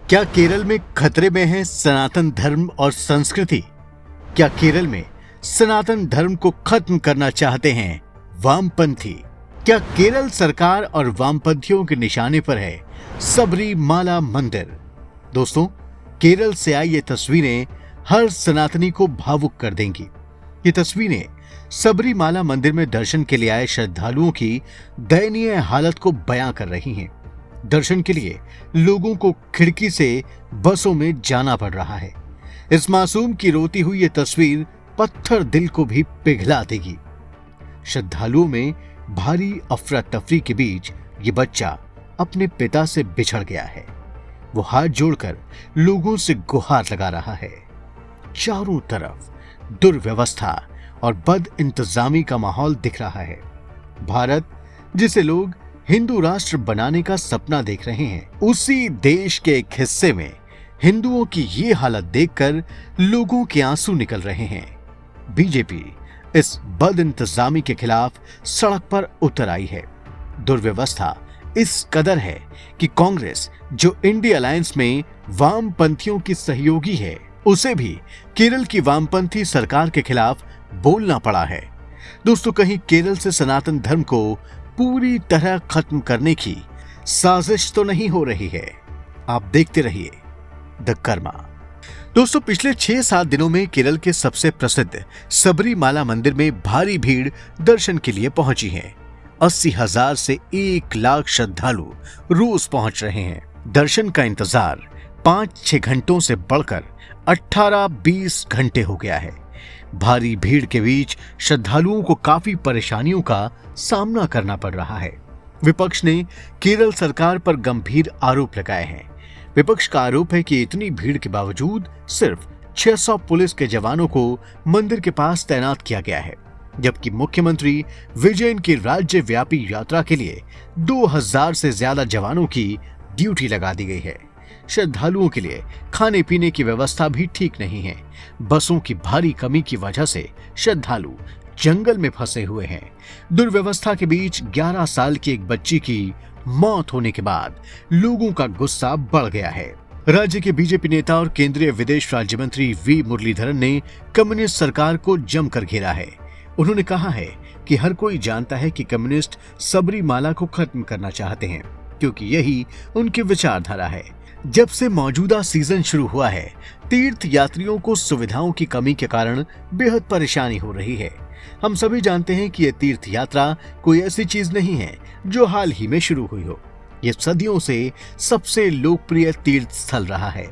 क्या केरल में खतरे में है सनातन धर्म और संस्कृति? क्या केरल में सनातन धर्म को खत्म करना चाहते हैं वामपंथी? क्या केरल सरकार और वामपंथियों के निशाने पर है सबरीमाला मंदिर? दोस्तों, केरल से आई ये तस्वीरें हर सनातनी को भावुक कर देंगी। ये तस्वीरें सबरीमाला मंदिर में दर्शन के लिए आए श्रद्धालुओं की दयनीय हालत को बयां कर रही हैं। दर्शन के लिए लोगों को खिड़की से बसों में जाना पड़ रहा है। इस मासूम की रोती हुई ये तस्वीर पत्थर दिल को भी पिघला देगी। श्रद्धालुओं में भारी अफरा तफरी के बीच ये बच्चा अपने पिता से बिछड़ गया है। वो हाथ जोड़कर लोगों से गुहार लगा रहा है। चारों तरफ दुर्व्यवस्था और बद इंतजामी का माहौल दिख रहा है। भारत, जिसे लोग हिंदू राष्ट्र बनाने का सपना देख रहे हैं, उसी देश के एक हिस्से में हिंदुओं की ये हालत देखकर लोगों के आंसू निकल रहे हैं। बीजेपी इस बद इंतजामी के खिलाफ सड़क पर उतर आई है। दुर्व्यवस्था इस कदर है कि कांग्रेस, जो इंडिया अलायंस में वामपंथियों की सहयोगी है, उसे भी केरल की वामपंथी सरकार के खिलाफ बोलना पड़ा है। दोस्तों, कहीं केरल से सनातन धर्म को पूरी तरह खत्म करने की साजिश तो नहीं हो रही है? आप देखते रहिए द कर्मा। दोस्तों, पिछले 6-7 दिनों में केरल के सबसे प्रसिद्ध सबरीमाला मंदिर में भारी भीड़ दर्शन के लिए पहुंची है। 80,000 से 1 लाख श्रद्धालु रोज पहुंच रहे हैं। दर्शन का इंतजार 5-6 घंटों से बढ़कर 18-20 घंटे हो गया है। भारी भीड़ के बीच श्रद्धालुओं को काफी परेशानियों का सामना करना पड़ रहा है। विपक्ष ने केरल सरकार पर गंभीर आरोप लगाए हैं। विपक्ष का आरोप है कि इतनी भीड़ के बावजूद सिर्फ 600 पुलिस के जवानों को मंदिर के पास तैनात किया गया है, जबकि मुख्यमंत्री विजयन की राज्यव्यापी यात्रा के लिए 2000 से ज्यादा जवानों की ड्यूटी लगा दी गई है। श्रद्धालुओं के लिए खाने पीने की व्यवस्था भी ठीक नहीं है। बसों की भारी कमी की वजह से श्रद्धालु जंगल में फंसे हुए हैं। दुर्व्यवस्था के बीच 11 साल की एक बच्ची की मौत होने के बाद लोगों का गुस्सा बढ़ गया है। राज्य के बीजेपी नेता और केंद्रीय विदेश राज्य मंत्री वी मुरलीधरन ने कम्युनिस्ट सरकार को जमकर घेरा है। उन्होंने कहा है कि हर कोई जानता है कि कम्युनिस्ट सबरीमाला को खत्म करना चाहते हैं, क्योंकि यही उनकी विचारधारा है। जब से मौजूदा सीजन शुरू हुआ है, तीर्थ यात्रियों को सुविधाओं की कमी के कारण बेहद परेशानी हो रही है। हम सभी जानते हैं कि यह तीर्थ यात्रा कोई ऐसी चीज नहीं है जो हाल ही में शुरू हुई हो। यह सदियों से सबसे लोकप्रिय तीर्थ स्थल रहा है।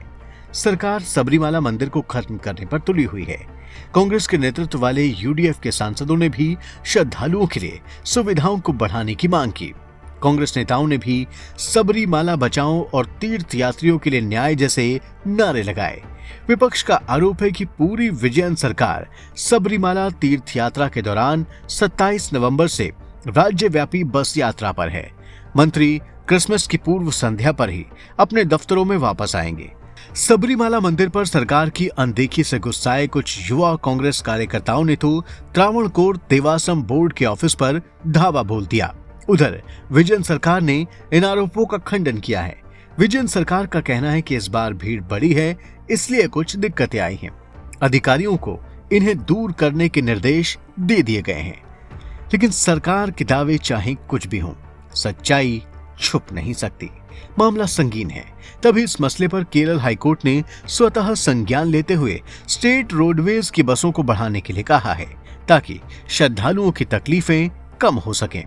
सरकार सबरीमाला मंदिर को खत्म करने पर तुली हुई है। कांग्रेस के नेतृत्व वाले यूडीएफ के सांसदों ने भी श्रद्धालुओं के लिए सुविधाओं को बढ़ाने की मांग की। कांग्रेस नेताओं ने भी सबरीमाला बचाओ और तीर्थ यात्रियों के लिए न्याय जैसे नारे लगाए। विपक्ष का आरोप है कि पूरी विजयन सरकार सबरीमाला तीर्थ यात्रा के दौरान 27 नवंबर से राज्यव्यापी बस यात्रा पर है। मंत्री क्रिसमस की पूर्व संध्या पर ही अपने दफ्तरों में वापस आएंगे। सबरीमाला मंदिर पर सरकार की अनदेखी से गुस्साए कुछ युवा कांग्रेस कार्यकर्ताओं ने तो त्रावणकोर देवासम बोर्ड के ऑफिस पर धावा बोल दिया। उधर विजयन सरकार ने इन आरोपों का खंडन किया है। विजयन सरकार का कहना है कि इस बार भीड़ बढ़ी है, इसलिए कुछ दिक्कतें आई हैं। अधिकारियों को इन्हें दूर करने के निर्देश दे दिए गए हैं। लेकिन सरकार के दावे चाहे कुछ भी हों, सच्चाई छुप नहीं सकती। मामला संगीन है। तभी इस मसले पर केरल हाईकोर्ट ने स्वतः संज्ञान लेते हुए स्टेट रोडवेज की बसों को बढ़ाने के लिए कहा है, ताकि श्रद्धालुओं की तकलीफें कम हो सकें।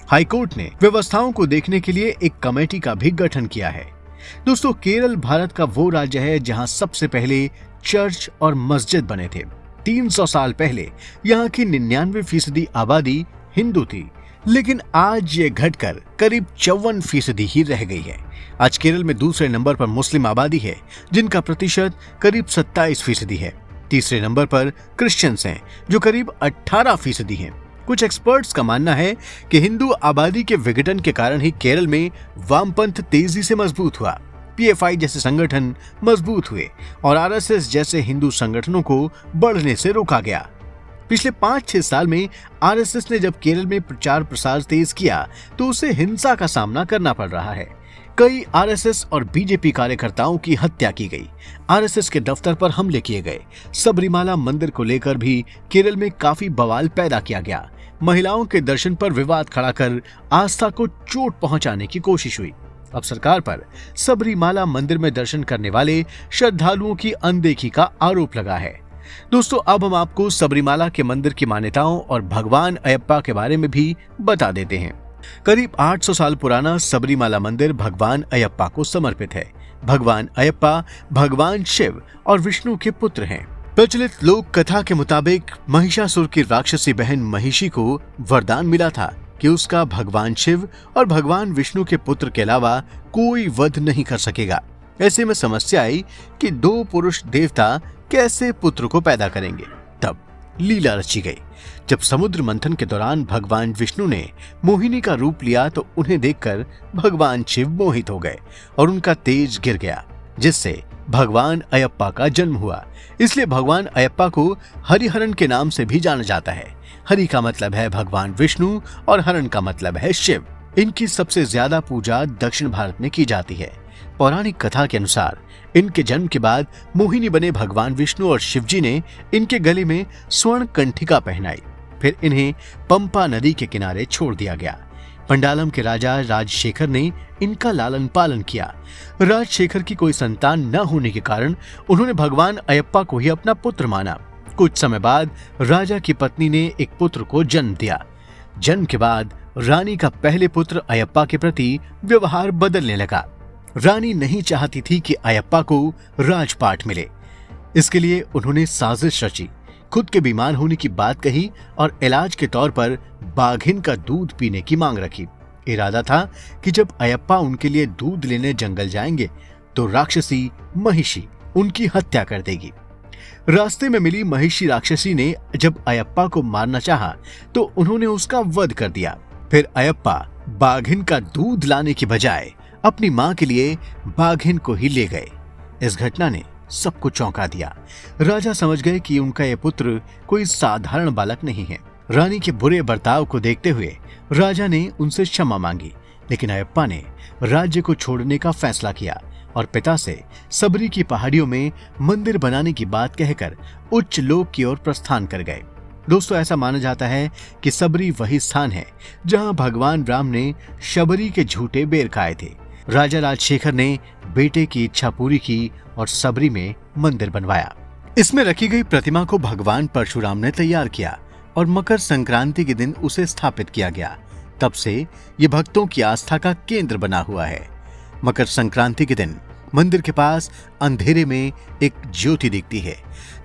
हाईकोर्ट ने व्यवस्थाओं को देखने के लिए एक कमेटी का भी गठन किया है। दोस्तों, केरल भारत का वो राज्य है जहां सबसे पहले चर्च और मस्जिद बने थे। 300 साल पहले यहाँ की 99% आबादी हिंदू थी, लेकिन आज ये घटकर करीब 54% ही रह गई है। आज केरल में दूसरे नंबर पर मुस्लिम आबादी है, जिनका प्रतिशत करीब 27% है। तीसरे नंबर पर क्रिश्चियंस हैं, जो करीब 18% हैं। कुछ एक्सपर्ट्स का मानना है कि हिंदू आबादी के विघटन के कारण ही केरल में वामपंथ तेजी से मजबूत हुआ। पीएफआई जैसे संगठन मजबूत हुए और आरएसएस जैसे हिंदू संगठनों को बढ़ने से रोका गया। पिछले 5-6 साल में आरएसएस ने जब केरल में प्रचार प्रसार तेज किया तो उसे हिंसा का सामना करना पड़ रहा है। कई आरएसएस और बीजेपी कार्यकर्ताओं की हत्या की गई। आरएसएस के दफ्तर पर हमले किए गए। सबरीमाला मंदिर को लेकर भी केरल में काफी बवाल पैदा किया गया। महिलाओं के दर्शन पर विवाद खड़ा कर आस्था को चोट पहुंचाने की कोशिश हुई। अब सरकार पर सबरीमाला मंदिर में दर्शन करने वाले श्रद्धालुओं की अनदेखी का आरोप लगा है। दोस्तों, अब हम आपको सबरीमाला के मंदिर की मान्यताओं और भगवान अयप्पा के बारे में भी बता देते हैं। करीब 800 साल पुराना सबरीमाला मंदिर भगवान अयप्पा को समर्पित है। भगवान अयप्पा भगवान शिव और विष्णु के पुत्र हैं। प्रचलित लोक कथा के मुताबिक महिषासुर की राक्षसी बहन महिषी को वरदान मिला था कि उसका भगवान शिव और भगवान विष्णु के पुत्र के अलावा कोई वध नहीं कर सकेगा। ऐसे में समस्या आई कि 2 पुरुष देवता कैसे पुत्र को पैदा करेंगे। तब लीला रची गई। जब समुद्र मंथन के दौरान भगवान विष्णु ने मोहिनी का रूप लिया तो उन्हें देखकर भगवान शिव मोहित हो गए और उनका तेज गिर गया, जिससे भगवान अयप्पा का जन्म हुआ। इसलिए भगवान अयप्पा को हरिहरन के नाम से भी जाना जाता है। हरि का मतलब है भगवान विष्णु और हरन का मतलब है शिव। इनकी सबसे ज्यादा पूजा दक्षिण भारत में की जाती है। पौराणिक कथा के अनुसार इनके जन्म के बाद मोहिनी बने भगवान विष्णु और शिवजी ने इनके गले में स्वर्ण कंठिका पहनाई। फिर इन्हें पंपा नदी के किनारे छोड़ दिया गया। पंडालम के राजा राजशेखर ने इनका लालन पालन किया। राजशेखर की कोई संतान न होने के कारण उन्होंने भगवान अयप्पा को ही अपना पुत्र माना। कुछ समय बाद राजा की पत्नी ने एक पुत्र को जन्म दिया। जन्म के बाद रानी का पहले पुत्र अयप्पा के प्रति व्यवहार बदलने लगा। रानी नहीं चाहती थी कि अयप्पा को राजपाट मिले। इसके लिए उन्होंने साजिश रची, खुद के बीमार होने की बात कही और इलाज के तौर पर बाघिन का दूध पीने की मांग रखी। इरादा था कि जब अयप्पा उनके लिए दूध लेने जंगल जाएंगे तो राक्षसी महिषी उनकी हत्या कर देगी। रास्ते में मिली महिषी राक्षसी ने जब अयप्पा को मारना चाहा तो उन्होंने उसका वध कर दिया। फिर अयप्पा बाघिन का दूध लाने की बजाय अपनी मां के लिए बाघिन को ही ले गए। इस घटना ने सबको चौंका दिया। राजा समझ गए कि उनका यह पुत्र कोई साधारण बालक नहीं है। रानी के बुरे बर्ताव को देखते हुए राजा ने उनसे क्षमा मांगी, लेकिन अयप्पा ने राज्य को छोड़ने का फैसला किया और पिता से सबरी की पहाड़ियों में मंदिर बनाने की बात कहकर उच्च लोक की ओर प्रस्थान कर गए। दोस्तों, ऐसा माना जाता है कि सबरी वही स्थान है जहां भगवान राम ने शबरी के झूठे बेर खाए थे। राजा राजशेखर ने बेटे की इच्छा पूरी की और सबरी में मंदिर बनवाया। इसमें रखी गई प्रतिमा को भगवान परशुराम ने तैयार किया और मकर संक्रांति के दिन उसे स्थापित किया गया। तब से ये भक्तों की आस्था का केंद्र बना हुआ है। मकर संक्रांति के दिन मंदिर के पास अंधेरे में एक ज्योति दिखती है,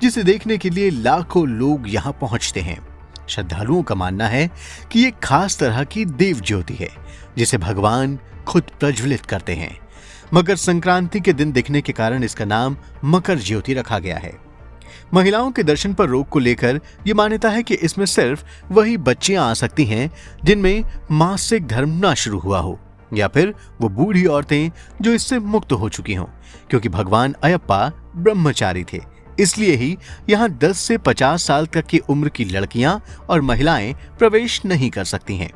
जिसे देखने के लिए लाखों लोग यहाँ पहुंचते हैं। श्रद्धालुओं का मानना है कि ये खास तरह की देव ज्योति है, जिसे भगवान खुद प्रज्वलित करते हैं। मकर संक्रांति के दिन दिखने के कारण इसका नाम मकर ज्योति रखा गया है। महिलाओं के दर्शन पर रोक को लेकर यह मान्यता है कि इसमें सिर्फ वही बच्चियां आ सकती हैं जिनमें मासिक धर्म ना शुरू हुआ हो, या फिर वो बूढ़ी औरतें जो इससे मुक्त हो चुकी हों, क्योंकि भगवान अयप्पा ब्रह्मचारी थे। इसलिए ही यहाँ 10 से 50 साल तक की उम्र की लड़कियां और महिलाएं प्रवेश नहीं कर सकती हैं।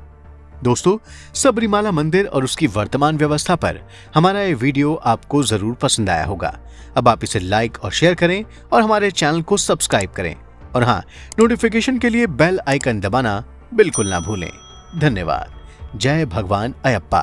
दोस्तों, सबरीमाला मंदिर और उसकी वर्तमान व्यवस्था पर हमारा ये वीडियो आपको जरूर पसंद आया होगा। अब आप इसे लाइक और शेयर करें और हमारे चैनल को सब्सक्राइब करें, और हाँ, नोटिफिकेशन के लिए बेल आइकन दबाना बिल्कुल ना भूलें। धन्यवाद। जय भगवान अयप्पा।